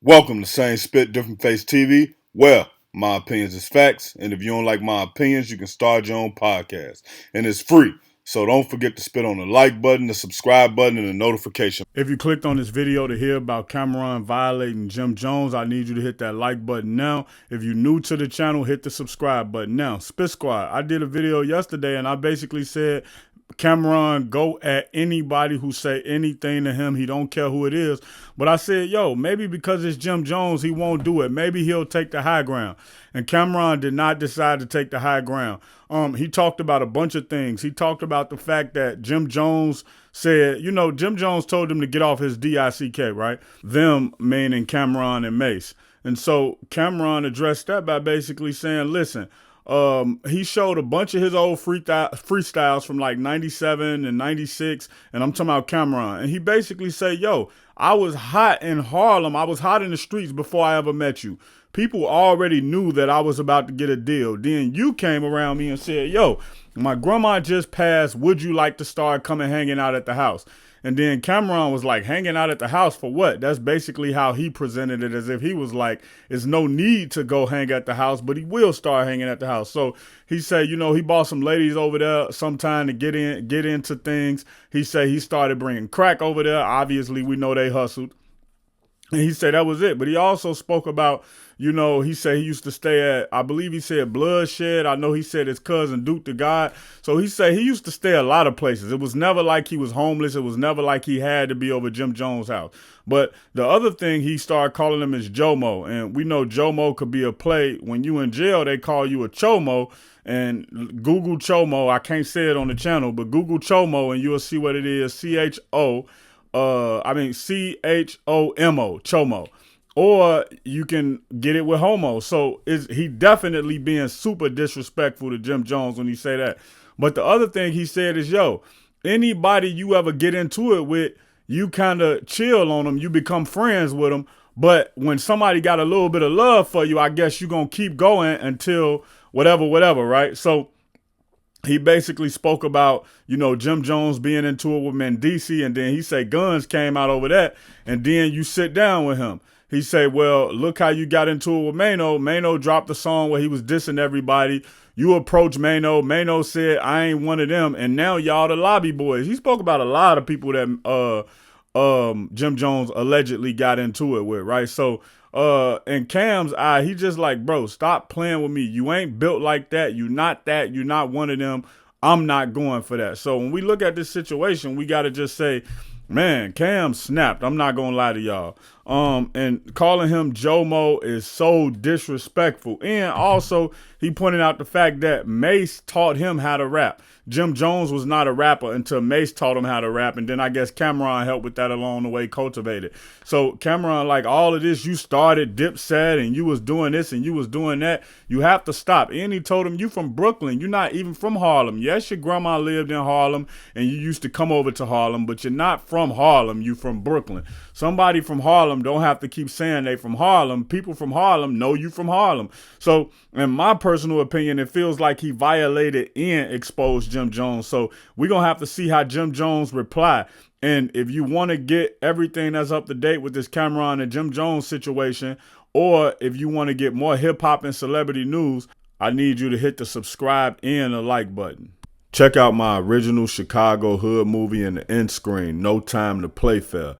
Welcome to Same Spit, Different Face TV. Well, my opinions is facts, and if you don't like my opinions, you can start your own podcast. And it's free. So don't forget to spit on the like button, the subscribe button, and the notification. If you clicked on this video to hear about CAMRON violating Jim Jones, I need you to hit that like button now. If you're new to the channel, hit the subscribe button now. Spit Squad, I did a video yesterday and I basically said CAMRON go at anybody who say anything to him. He don't care who it is. But I said, yo, maybe because it's Jim Jones, he won't do it. Maybe he'll take the high ground. And CAMRON did not decide to take the high ground. He talked about a bunch of things. He talked about the fact that Jim Jones said, Jim Jones told him to get off his DICK, right? Them meaning CAMRON and Mace. And so CAMRON addressed that by basically saying, listen, he showed a bunch of his old freestyles from like 97 and 96, and I'm talking about CAMRON. And he basically said, yo, I was hot in Harlem. I was hot in the streets before I ever met you. People already knew that I was about to get a deal. Then you came around me and said, yo, my grandma just passed. Would you like to start coming hanging out at the house? And then CAMRON was like, hanging out at the house for what? That's basically how he presented it, as if he was like, there's no need to go hang at the house, but he will start hanging at the house. So he said, he bought some ladies over there sometime to get into things. He said he started bringing crack over there. Obviously, we know they hustled. And he said that was it. But he also spoke about, he said he used to stay at, I believe he said Bloodshed. I know he said his cousin Duke the God. So he said he used to stay a lot of places. It was never like he was homeless. It was never like he had to be over Jim Jones' house. But the other thing he started calling him is Jomo. And we know Jomo could be a play. When you in jail, they call you a Chomo. And Google Chomo. I can't say it on the channel, but Google Chomo and you'll see what it is. CHOMO, Chomo. Or you can get it with homo. So he definitely being super disrespectful to Jim Jones when he say that. But the other thing he said is, yo, anybody you ever get into it with, you kind of chill on them. You become friends with them. But when somebody got a little bit of love for you, I guess you're going to keep going until whatever, right? So he basically spoke about, Jim Jones being into it with Mendici, and then he said guns came out over that, and then you sit down with him. He said, well, look how you got into it with MAINO. MAINO dropped the song where he was dissing everybody. You approached MAINO. MAINO said, I ain't one of them, and now y'all the lobby boys. He spoke about a lot of people that Jim Jones allegedly got into it with, right? So in Cam's eye, he just like, bro, stop playing with me. You ain't built like that. You not that. You're not one of them. I'm not going for that. So when we look at this situation, we got to just say, man, Cam snapped. I'm not gonna lie to y'all. And calling him Jomo is so disrespectful. And also, he pointed out the fact that Mace taught him how to rap. Jim Jones was not a rapper until Mace taught him how to rap. And then I guess CAMRON helped with that along the way, cultivated. So CAMRON, like all of this, you started Dipset and you was doing this and you was doing that. You have to stop. And he told him, you from Brooklyn. You're not even from Harlem. Yes, your grandma lived in Harlem and you used to come over to Harlem, but you're not from Harlem. You from Brooklyn. Somebody from Harlem don't have to keep saying they from Harlem. People from Harlem know you from Harlem. So in my personal opinion, it feels like he violated and exposed Jim Jones. So we're going to have to see how Jim Jones reply. And if you want to get everything that's up to date with this CAMRON and Jim Jones situation, or if you want to get more hip hop and celebrity news, I need you to hit the subscribe and the like button. Check out my original Chicago hood movie in the end screen, No Time to Play Fair.